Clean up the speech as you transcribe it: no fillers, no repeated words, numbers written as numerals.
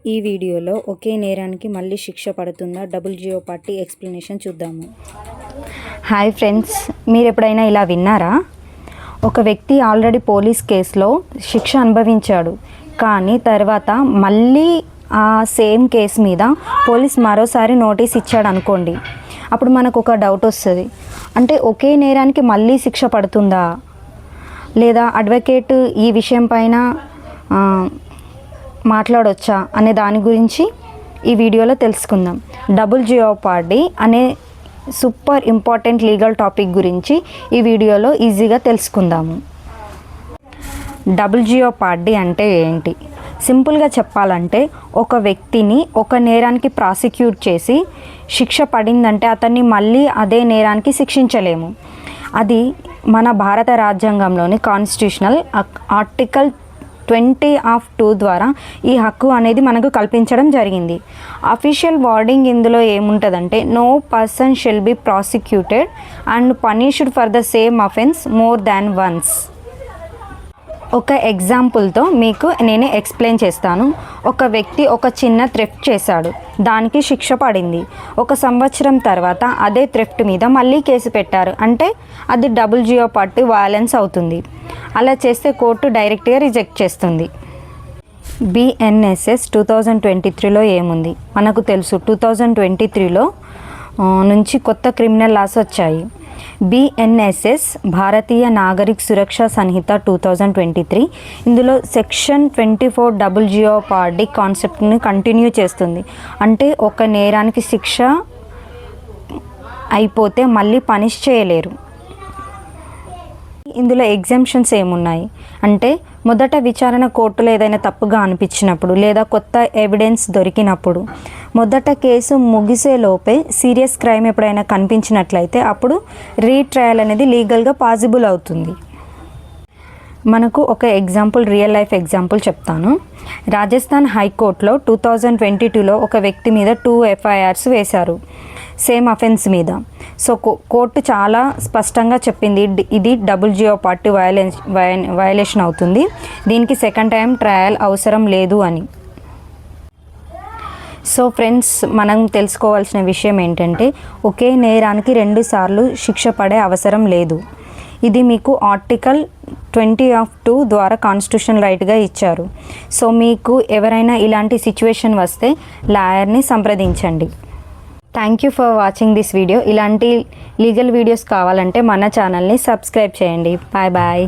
ఈ వీడియోలో ఒకే నేరానికి మళ్ళీ శిక్ష పడుతుందా డబుల్ జియోపార్టీ ఎక్స్ప్లెనేషన్ చూద్దాము. హాయ్ ఫ్రెండ్స్, మీరు ఎప్పుడైనా ఇలా విన్నారా? ఒక వ్యక్తి ఆల్రెడీ పోలీస్ కేసులో శిక్ష అనుభవించాడు, కానీ తర్వాత మళ్ళీ ఆ సేమ్ కేసు మీద పోలీస్ మరోసారి నోటీస్ ఇచ్చాడు అనుకోండి. అప్పుడు మనకు ఒక డౌట్ వస్తుంది, అంటే ఒకే నేరానికి మళ్ళీ శిక్ష పడుతుందా, లేదా అడ్వకేట్ ఈ విషయం పైన మాట్లాడొచ్చా అనే దాని గురించి ఈ వీడియోలో తెలుసుకుందాం. డబుల్ జియోపార్టీ అనే సూపర్ ఇంపార్టెంట్ లీగల్ టాపిక్ గురించి ఈ వీడియోలో ఈజీగా తెలుసుకుందాము. డబుల్ జియోపార్టీ అంటే ఏంటి? సింపుల్గా చెప్పాలంటే, ఒక వ్యక్తిని ఒక నేరానికి ప్రాసిక్యూట్ చేసి శిక్ష పడిందంటే అతన్ని మళ్ళీ అదే నేరానికి శిక్షించలేము. అది మన భారత రాజ్యాంగంలోని కాన్స్టిట్యూషనల్ ఆర్టికల్ 20(2) ద్వారా ఈ హక్కు అనేది మనకు కల్పించడం జరిగింది. అఫీషియల్ వర్డింగ్ ఇందులో ఏముంటుందంటే, no person shall be prosecuted and punished for the same offence more than once. ఒక ఎగ్జాంపుల్తో మీకు నేను ఎక్స్ప్లెయిన్ చేస్తాను. ఒక వ్యక్తి ఒక చిన్న థెఫ్ట్ చేశాడు, దానికి శిక్ష పడింది. 1 సంవత్సరం తర్వాత అదే థెఫ్ట్ మీద మళ్ళీ కేసు పెట్టారు, అంటే అది డబుల్ జియోపార్టీ వయలెన్స్ అవుతుంది. అలా చేస్తే కోర్టు డైరెక్ట్గా రిజెక్ట్ చేస్తుంది. BNSS 2023లో ఏముంది మనకు తెలుసు. 2023లో నుంచి కొత్త క్రిమినల్ లాస్ వచ్చాయి. BNSS భారతీయ నాగరిక సురక్ష సంహిత 2023 ఇందులో సెక్షన్ 24 డబుల్ జియోపార్టీ కాన్సెప్ట్ని కంటిన్యూ చేస్తుంది. అంటే ఒక నేరానికి శిక్ష అయిపోతే మళ్ళీ పనిష్ చేయలేరు. ఇందులో ఎగ్జామ్షన్స్ ఏమున్నాయి అంటే, మొదట విచారణ కోర్టులో ఏదైనా తప్పుగా అనిపించినప్పుడు, లేదా కొత్త ఎవిడెన్స్ దొరికినప్పుడు, మొదట కేసు ముగిసేలోపే సీరియస్ క్రైమ్ ఎప్పుడైనా కనిపించినట్లయితే అప్పుడు రీట్రయల్ అనేది లీగల్గా పాసిబుల్ అవుతుంది. మనకు ఒక ఎగ్జాంపుల్, రియల్ లైఫ్ ఎగ్జాంపుల్ చెప్తాను. రాజస్థాన్ హైకోర్టులో 2022లో ఒక వ్యక్తి మీద 2 FIRs వేశారు సేమ్ అఫెన్స్ మీద. సో కోర్టు చాలా స్పష్టంగా చెప్పింది, ఇది డబుల్ జియోపార్టీ వయలేషన్ అవుతుంది, దీనికి సెకండ్ టైం ట్రయల్ అవసరం లేదు అని. సో ఫ్రెండ్స్, మనం తెలుసుకోవాల్సిన విషయం ఏంటంటే, ఒకే నేరానికి 2 సార్లు శిక్ష పడే అవసరం లేదు. ఇది మీకు ఆర్టికల్ 20(2) ద్వారా కాన్స్టిట్యూషన్ రైట్గా ఇచ్చారు. సో మీకు ఎవరైనా ఇలాంటి సిచ్యువేషన్ వస్తే లాయర్ని సంప్రదించండి. Thank you for watching this video. ఇలాంటి లీగల్ వీడియోస్ కావాలంటే మన ఛానల్ని సబ్స్క్రైబ్ చేయండి. Bye bye.